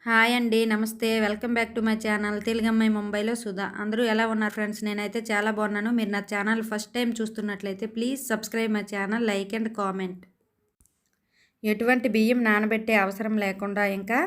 Hi అండి. నమస్తే. Welcome back to my channel తెలుగమ్మాయి ముంబైలో సుధా. అందరూ ఎలా ఉన్నారు ఫ్రెండ్స్? నేనైతే చాలా బాగున్నాను. మీరు నా ఛానల్ ఫస్ట్ టైం చూస్తున్నట్లయితే please subscribe my channel, like and comment. ఎటువంటి బియ్యం నానబెట్టే అవసరం లేకుండా, ఇంకా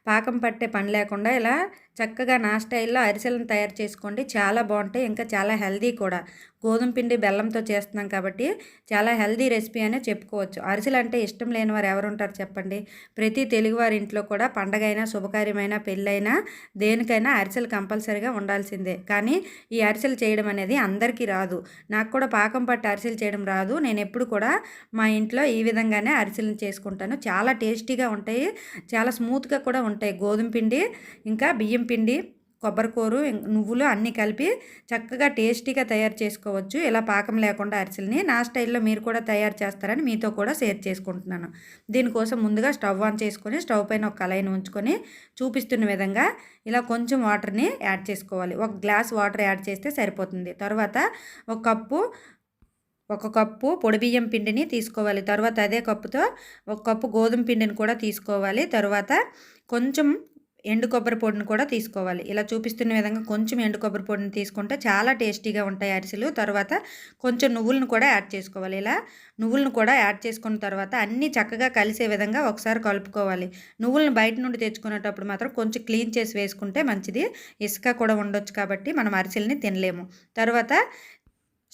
పాకం పట్టే పని లేకుండా ఇలా చక్కగా నా స్టైల్లో అరిసెలను తయారు చేసుకోండి. చాలా బాగుంటాయి, ఇంకా చాలా హెల్దీ కూడా. గోధుమ పిండి బెల్లంతో చేస్తున్నాం కాబట్టి చాలా హెల్దీ రెసిపీ అనే చెప్పుకోవచ్చు. అరిసెలు అంటే ఇష్టం లేని వారు ఎవరుంటారు చెప్పండి? ప్రతి తెలుగువారి ఇంట్లో కూడా పండగైనా, శుభకార్యమైనా, పెళ్ళైనా, దేనికైనా అరిసెలు కంపల్సరీగా ఉండాల్సిందే. కానీ ఈ అరిసెలు చేయడం అనేది అందరికీ రాదు. నాకు కూడా పాకం పట్టి అరిసెలు చేయడం రాదు. నేను ఎప్పుడు కూడా మా ఇంట్లో ఈ విధంగానే అరిసెలను చేసుకుంటాను. చాలా టేస్టీగా ఉంటాయి, చాలా స్మూత్గా కూడా ఉంటాయి. గోధుమ పిండి, ఇంకా బియ్యం పిండి, కొబ్బరికూరు, నువ్వులు అన్నీ కలిపి చక్కగా టేస్టీగా తయారు చేసుకోవచ్చు. ఇలా పాకం లేకుండా అరిసెల్ని నా స్టైల్లో మీరు కూడా తయారు చేస్తారని మీతో కూడా షేర్ చేసుకుంటున్నాను. దీనికోసం ముందుగా స్టవ్ ఆన్ చేసుకొని స్టవ్ పైన ఒక కళాయిని ఉంచుకొని చూపిస్తున్న విధంగా ఇలా కొంచెం వాటర్ని యాడ్ చేసుకోవాలి. ఒక గ్లాస్ వాటర్ యాడ్ చేస్తే సరిపోతుంది. తర్వాత ఒక కప్పు పొడి బియ్యం పిండిని తీసుకోవాలి. తర్వాత అదే కప్పుతో ఒక కప్పు గోధుమ పిండిని కూడా తీసుకోవాలి. తర్వాత కొంచెం ఎండు కొబ్బరి పొడిని కూడా తీసుకోవాలి. ఇలా చూపిస్తున్న విధంగా కొంచెం ఎండు కొబ్బరి పొడిని తీసుకుంటే చాలా టేస్టీగా ఉంటాయి అరిసెలు. తర్వాత కొంచెం నువ్వులను కూడా యాడ్ చేసుకోవాలి. ఇలా నువ్వులను కూడా యాడ్ చేసుకున్న తర్వాత అన్నీ చక్కగా కలిసే విధంగా ఒకసారి కలుపుకోవాలి. నువ్వులను బయట నుండి తెచ్చుకునేటప్పుడు మాత్రం కొంచెం క్లీన్ చేసి వేసుకుంటే మంచిది. ఇసుక కూడా ఉండొచ్చు కాబట్టి మనం అరిసెల్ని తినలేము. తర్వాత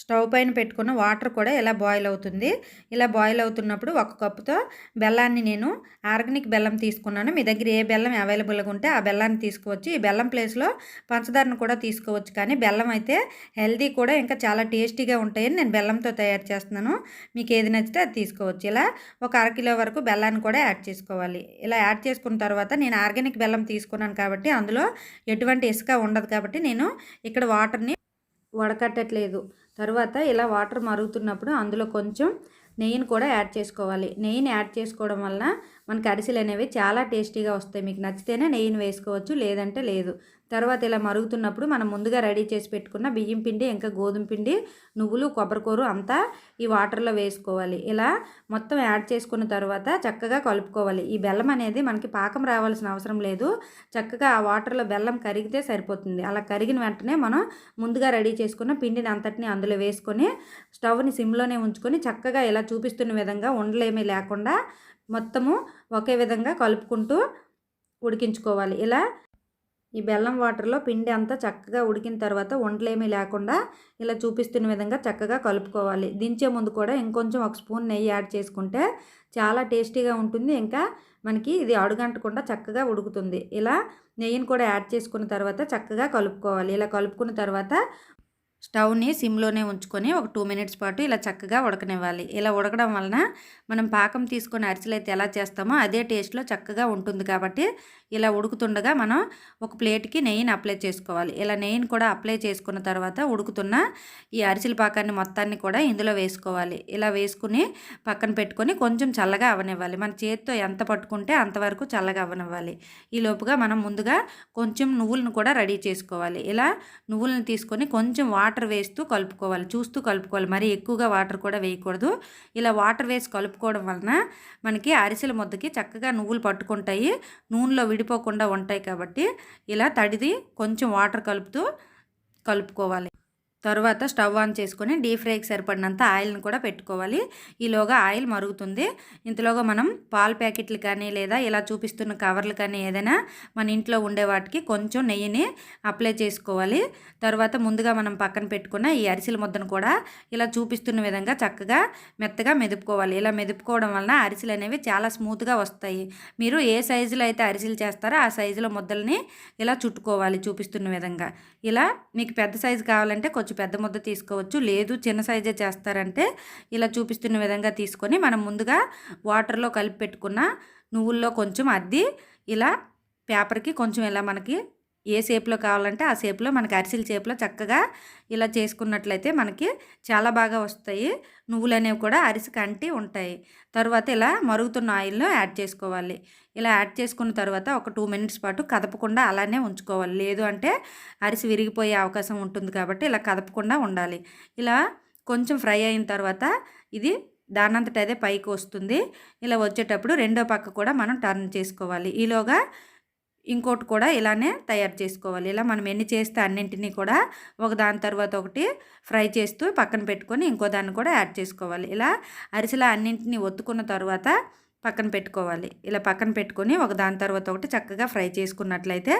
స్టవ్ పైన పెట్టుకున్న వాటర్ కూడా ఇలా బాయిల్ అవుతుంది. ఇలా బాయిల్ అవుతున్నప్పుడు ఒక కప్పుతో బెల్లాన్ని, నేను ఆర్గానిక్ బెల్లం తీసుకున్నాను. మీ దగ్గర ఏ బెల్లం అవైలబుల్గా ఉంటే ఆ బెల్లాన్ని తీసుకోవచ్చు. ఈ బెల్లం ప్లేస్లో పంచదారను కూడా తీసుకోవచ్చు. కానీ బెల్లం అయితే హెల్దీ కూడా, ఇంకా చాలా టేస్టీగా ఉంటాయని నేను బెల్లంతో తయారు చేస్తున్నాను. మీకు ఏది నచ్చితే అది తీసుకోవచ్చు. ఇలా ఒక అరకిలో వరకు బెల్లాన్ని కూడా యాడ్ చేసుకోవాలి. ఇలా యాడ్ చేసుకున్న తర్వాత నేను ఆర్గానిక్ బెల్లం తీసుకున్నాను కాబట్టి అందులో ఎటువంటి ఇసుక ఉండదు కాబట్టి నేను ఇక్కడ వాటర్ని వడకట్టట్లేదు. తర్వాత ఇలా వాటర్ మరుగుతున్నప్పుడు అందులో కొంచెం నెయ్యిని కూడా యాడ్ చేసుకోవాలి. నెయ్యిని యాడ్ చేసుకోవడం వలన మనకి అరిసెలు అనేవి చాలా టేస్టీగా వస్తాయి. మీకు నచ్చితేనే నెయ్యిని వేసుకోవచ్చు, లేదంటే లేదు. తర్వాత ఇలా మరుగుతున్నప్పుడు మనం ముందుగా రెడీ చేసి పెట్టుకున్న బియ్యం పిండి, ఇంకా గోధుమ పిండి, నువ్వులు, కొబ్బరికూరు అంతా ఈ వాటర్లో వేసుకోవాలి. ఇలా మొత్తం యాడ్ చేసుకున్న తర్వాత చక్కగా కలుపుకోవాలి. ఈ బెల్లం అనేది మనకి పాకం రావాల్సిన అవసరం లేదు. చక్కగా ఆ వాటర్లో బెల్లం కరిగితే సరిపోతుంది. అలా కరిగిన వెంటనే మనం ముందుగా రెడీ చేసుకున్న పిండిని అంతటిని అందులో వేసుకొని స్టవ్ని సిమ్లోనే ఉంచుకొని చక్కగా ఇలా చూపిస్తున్న విధంగా ఉండలేమీ లేకుండా మొత్తము ఒకే విధంగా కలుపుకుంటూ ఉడికించుకోవాలి. ఇలా ఈ బెల్లం వాటర్లో పిండి అంతా చక్కగా ఉడికిన తర్వాత వంటలేమీ లేకుండా ఇలా చూపిస్తున్న విధంగా చక్కగా కలుపుకోవాలి. దించే ముందు కూడా ఇంకొంచెం ఒక స్పూన్ నెయ్యి యాడ్ చేసుకుంటే చాలా టేస్టీగా ఉంటుంది. ఇంకా మనకి ఇది అడుగంటకుండా చక్కగా ఉడుకుతుంది. ఇలా నెయ్యిని కూడా యాడ్ చేసుకున్న తర్వాత చక్కగా కలుపుకోవాలి. ఇలా కలుపుకున్న తర్వాత స్టవ్ని సిమ్లోనే ఉంచుకొని ఒక 2 మినిట్స్ పాటు ఇలా చక్కగా ఉడకనివ్వాలి. ఇలా ఉడకడం వలన మనం పాకం తీసుకొని అరిసెలు అయితే ఎలా చేస్తామో అదే టేస్ట్లో చక్కగా ఉంటుంది. కాబట్టి ఇలా ఉడుకుతుండగా మనం ఒక ప్లేట్కి నెయ్యిని అప్లై చేసుకోవాలి. ఇలా నెయ్యిని కూడా అప్లై చేసుకున్న తర్వాత ఉడుకుతున్న ఈ అరిసెల పాకాన్ని మొత్తాన్ని కూడా ఇందులో వేసుకోవాలి. ఇలా వేసుకుని పక్కన పెట్టుకొని కొంచెం చల్లగా అవ్వనివ్వాలి. మన చేతితో ఎంత పట్టుకుంటే అంతవరకు చల్లగా అవ్వనివ్వాలి. ఈ లోపుగా మనం ముందుగా కొంచెం నువ్వులను కూడా రెడీ చేసుకోవాలి. ఇలా నువ్వులను తీసుకొని కొంచెం వాటర్ వేస్తూ కలుపుకోవాలి. చూస్తూ కలుపుకోవాలి, మరీ ఎక్కువగా వాటర్ కూడా వేయకూడదు. ఇలా వాటర్ వేసి కలుపుకోవడం వలన మనకి అరిసెల ముద్దకి చక్కగా నువ్వులు పట్టుకుంటాయి, నూనెలో విడిపోకుండా ఉంటాయి. కాబట్టి ఇలా తడిది కొంచెం వాటర్ కలుపుకోవాలి. తర్వాత స్టవ్ ఆన్ చేసుకొని డీప్ ఫ్రైకి సరిపడినంత ఆయిల్ని కూడా పెట్టుకోవాలి. ఈలోగా ఆయిల్ మరుగుతుంది. ఇంతలోగా మనం పాల ప్యాకెట్లు కానీ, లేదా ఇలా చూపిస్తున్న కవర్లు కానీ, ఏదైనా మన ఇంట్లో ఉండే వాటికి కొంచెం నెయ్యిని అప్లై చేసుకోవాలి. తర్వాత ముందుగా మనం పక్కన పెట్టుకున్న ఈ అరిసెల ముద్దను కూడా ఇలా చూపిస్తున్న విధంగా చక్కగా మెత్తగా మెదుపుకోవాలి. ఇలా మెదుపుకోవడం వలన అరిసెలు అనేవి చాలా స్మూత్గా వస్తాయి. మీరు ఏ సైజులో అయితే అరిసెలు చేస్తారో ఆ సైజులో ముద్దల్ని ఇలా చుట్టుకోవాలి చూపిస్తున్న విధంగా. ఇలా మీకు పెద్ద సైజు కావాలంటే కొంచెం పెద్ద ముద్ద తీసుకోవచ్చు, లేదు చిన్న సైజే చేస్తారంటే ఇలా చూపిస్తున్న విధంగా తీసుకొని మనం ముందుగా వాటర్లో కలిపి పెట్టుకున్న నువ్వుల్లో కొంచెం అద్ది ఇలా పేపర్కి కొంచెం ఇలా మనకి ఏ షేప్లో కావాలంటే ఆ షేప్లో, మనకి అరిసెల షేప్లో చక్కగా ఇలా చేసుకున్నట్లయితే మనకి చాలా బాగా వస్తాయి. నువ్వులు అనేవి కూడా అరిసెకి అంటి ఉంటాయి. తర్వాత ఇలా మరుగుతున్న ఆయిల్లో యాడ్ చేసుకోవాలి. ఇలా యాడ్ చేసుకున్న తర్వాత ఒక 2 మినిట్స్ పాటు కదపకుండా అలానే ఉంచుకోవాలి. లేదు అంటే అరిసె విరిగిపోయే అవకాశం ఉంటుంది కాబట్టి ఇలా కదపకుండా ఉండాలి. ఇలా కొంచెం ఫ్రై అయిన తర్వాత ఇది దానంతట అదే పైకి వస్తుంది. ఇలా వచ్చేటప్పుడు రెండో పక్క కూడా మనం టర్న్ చేసుకోవాలి. ఈలోగా ఇంకోటి కూడా ఇలానే తయారు చేసుకోవాలి. ఇలా మనం ఎన్ని చేస్తే అన్నింటినీ కూడా ఒకదాని తర్వాత ఒకటి ఫ్రై చేస్తూ పక్కన పెట్టుకొని ఇంకో దాన్ని కూడా యాడ్ చేసుకోవాలి. ఇలా అరిసెల అన్నింటినీ ఒత్తుకున్న తర్వాత పక్కన పెట్టుకోవాలి. ఇలా పక్కన పెట్టుకొని ఒక దాని తర్వాత ఒకటి చక్కగా ఫ్రై చేసుకున్నట్లయితే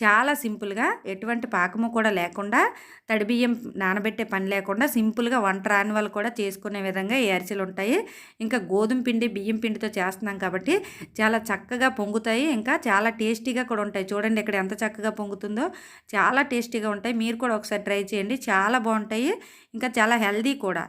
చాలా సింపుల్గా, ఎటువంటి పాకము కూడా లేకుండా, తడిబియ్యం నానబెట్టే పని లేకుండా సింపుల్గా వంట రాని వాళ్ళు కూడా చేసుకునే విధంగా ఈ అరిసెలు ఉంటాయి. ఇంకా గోధుమ పిండి బియ్యం పిండితో చేస్తున్నాం కాబట్టి చాలా చక్కగా పొంగుతాయి. ఇంకా చాలా టేస్టీగా కూడా ఉంటాయి. చూడండి ఇక్కడ ఎంత చక్కగా పొంగుతుందో, చాలా టేస్టీగా ఉంటాయి. మీరు కూడా ఒకసారి ట్రై చేయండి, చాలా బాగుంటాయి. ఇంకా చాలా హెల్దీ కూడా.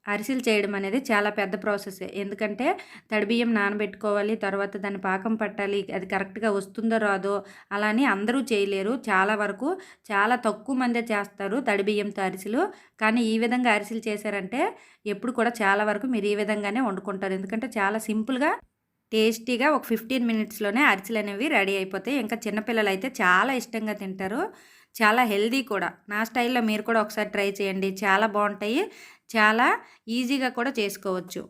అరిసెలు చేయడం అనేది చాలా పెద్ద ప్రాసెసే. ఎందుకంటే తడిబియ్యం నానబెట్టుకోవాలి, తర్వాత దాన్ని పాకం పట్టాలి, అది కరెక్ట్గా వస్తుందో రాదో అలా అని అందరూ చేయలేరు. చాలా వరకు చాలా తక్కువ మందే చేస్తారు తడిబియ్యంతో అరిసెలు. కానీ ఈ విధంగా అరిసెలు చేశారంటే ఎప్పుడు కూడా చాలా వరకు మీరు ఈ విధంగానే వండుకుంటారు. ఎందుకంటే చాలా సింపుల్గా, టేస్టీగా ఒక 15 మినిట్స్లోనే అరిసెలు అనేవి రెడీ అయిపోతాయి. ఇంకా చిన్నపిల్లలు అయితే చాలా ఇష్టంగా తింటారు. చాలా హెల్దీ కూడా. నా స్టైల్లో మీరు కూడా ఒకసారి ట్రై చేయండి, చాలా బాగుంటాయి. చాలా ఈజీగా కూడా చేసుకోవచ్చు.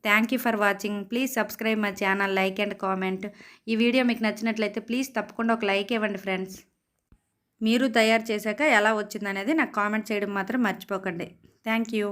Thank you for watching. Please subscribe my channel, like and comment. ఈ వీడియో మీకు నచ్చినట్లయితే ప్లీజ్ తప్పకుండా ఒక లైక్ ఇవ్వండి ఫ్రెండ్స్. మీరు తయారు చేశాక ఎలా వచ్చిందనేది నాకు కామెంట్ చేయడం మాత్రం మర్చిపోకండి. Thank you.